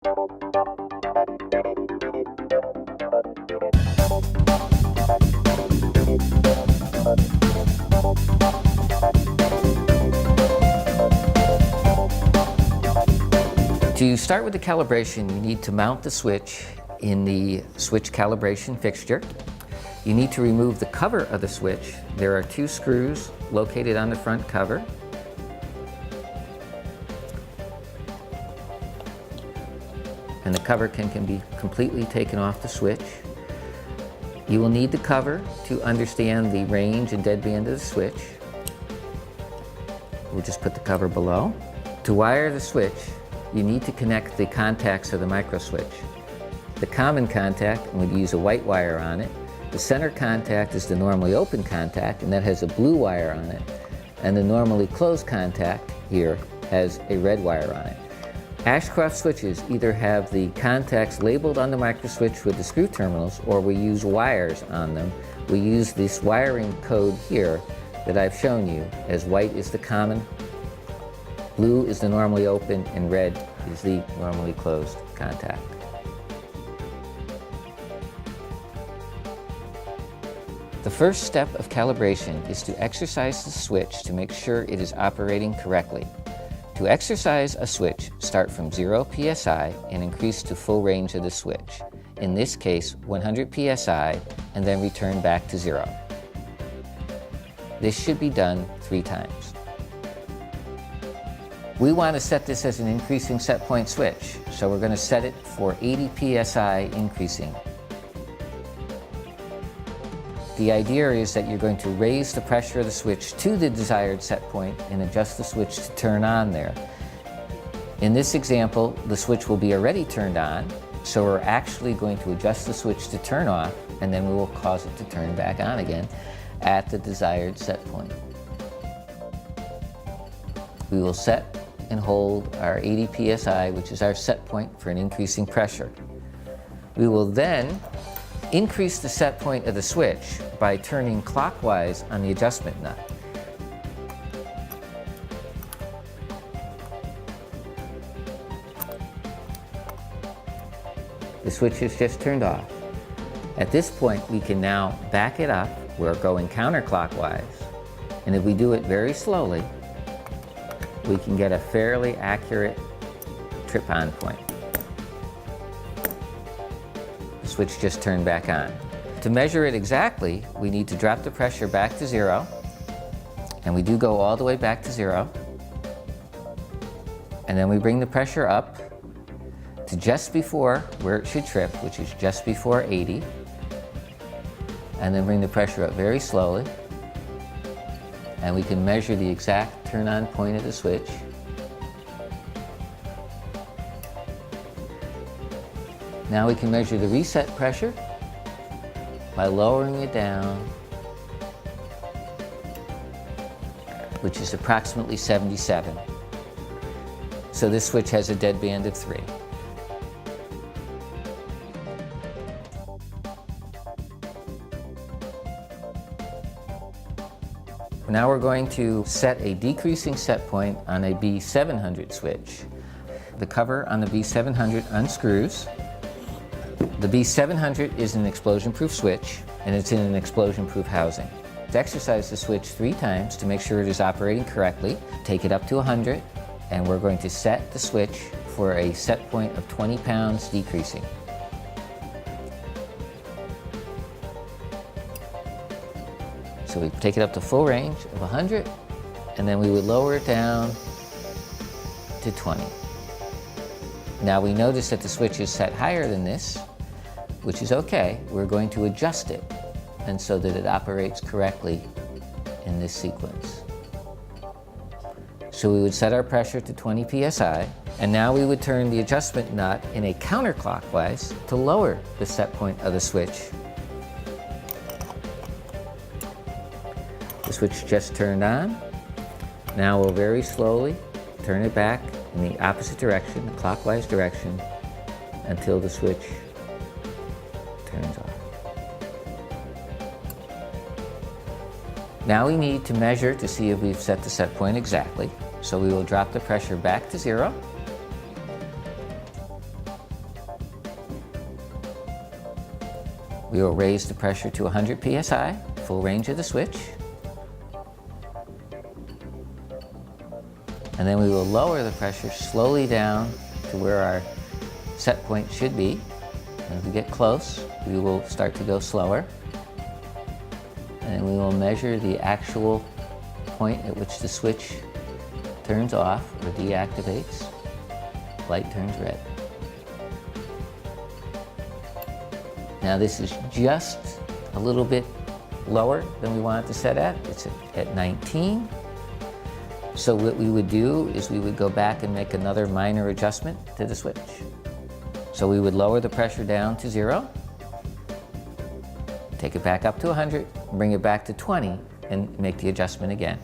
To start with the calibration, you need to mount the switch in the switch calibration fixture. You need to remove the cover of the switch. There are 2 screws located on the front cover. And the cover can be completely taken off the switch. You will need the cover to understand the range and deadband of the switch. We'll just put the cover below. To wire the switch, you need to connect the contacts of the micro switch. The common contact would use a white wire on it. The center contact is the normally open contact, and that has a blue wire on it. And the normally closed contact here has a red wire on it. Ashcroft switches either have the contacts labeled on the micro switch with the screw terminals, or we use wires on them. We use this wiring code here that I've shown you, as white is the common, blue is the normally open, and red is the normally closed contact. The first step of calibration is to exercise the switch to make sure it is operating correctly. To exercise a switch, start from 0 psi and increase to full range of the switch. In this case, 100 psi, and then return back to 0. This should be done 3 times. We want to set this as an increasing set point switch, so we're going to set it for 80 psi increasing. The idea is that you're going to raise the pressure of the switch to the desired set point and adjust the switch to turn on there. In this example, the switch will be already turned on, so we're actually going to adjust the switch to turn off, and then we will cause it to turn back on again at the desired set point. We will set and hold our 80 psi, which is our set point for an increasing pressure. We will then increase the set point of the switch by turning clockwise on the adjustment nut. The switch is just turned off. At this point, we can now back it up. We're going counterclockwise, and if we do it very slowly, we can get a fairly accurate trip-on point. The switch just turned back on. To measure it exactly, we need to drop the pressure back to 0, and we do go all the way back to 0, and then we bring the pressure up to just before where it should trip, which is just before 80, and then bring the pressure up very slowly, and we can measure the exact turn-on point of the switch. Now we can measure the reset pressure by lowering it down, which is approximately 77. So this switch has a deadband of 3. Now we're going to set a decreasing set point on a B700 switch. The cover on the B700 unscrews. The B700 is an explosion-proof switch, and it's in an explosion-proof housing. To exercise the switch 3 times to make sure it is operating correctly, take it up to 100, and we're going to set the switch for a set point of 20 pounds decreasing. So we take it up to full range of 100, and then we would lower it down to 20. Now we notice that the switch is set higher than this, which is okay. We're going to adjust it, and so that it operates correctly in this sequence. So we would set our pressure to 20 psi, and now we would turn the adjustment nut in a counterclockwise to lower the set point of the switch. The switch just turned on. Now we'll very slowly turn it back in the opposite direction, the clockwise direction, until the switch turns off. Now we need to measure to see if we've set the set point exactly. So we will drop the pressure back to 0. We will raise the pressure to 100 psi, full range of the switch. And then we will lower the pressure slowly down to where our set point should be. As we get close, we will start to go slower. And we will measure the actual point at which the switch turns off or deactivates. Light turns red. Now this is just a little bit lower than we want it to set at. It's at 19. So what we would do is we would go back and make another minor adjustment to the switch. So we would lower the pressure down to 0, take it back up to 100, bring it back to 20, and make the adjustment again.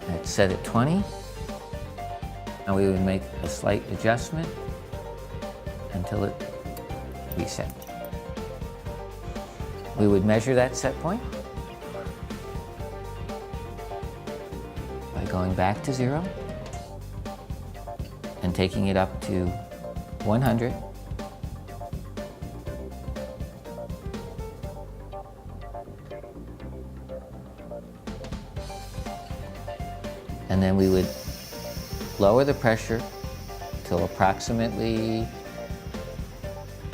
It's set at 20. Now we would make a slight adjustment until it reset. We would measure that set point by going back to 0 and taking it up to 100. And then we would lower the pressure till approximately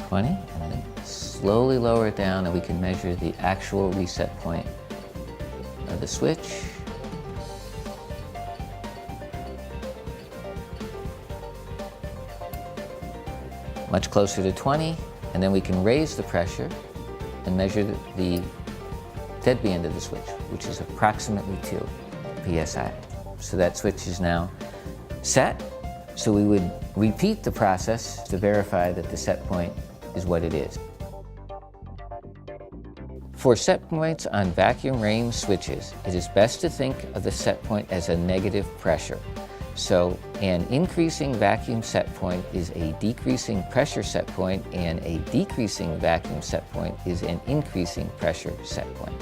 20, and then slowly lower it down, and we can measure the actual reset point of the switch. Much closer to 20, and then we can raise the pressure and measure the dead band of the switch, which is approximately 2 psi. So that switch is now set. So we would repeat the process to verify that the set point is what it is. For set points on vacuum range switches, it is best to think of the set point as a negative pressure. So an increasing vacuum set point is a decreasing pressure set point, and a decreasing vacuum set point is an increasing pressure set point.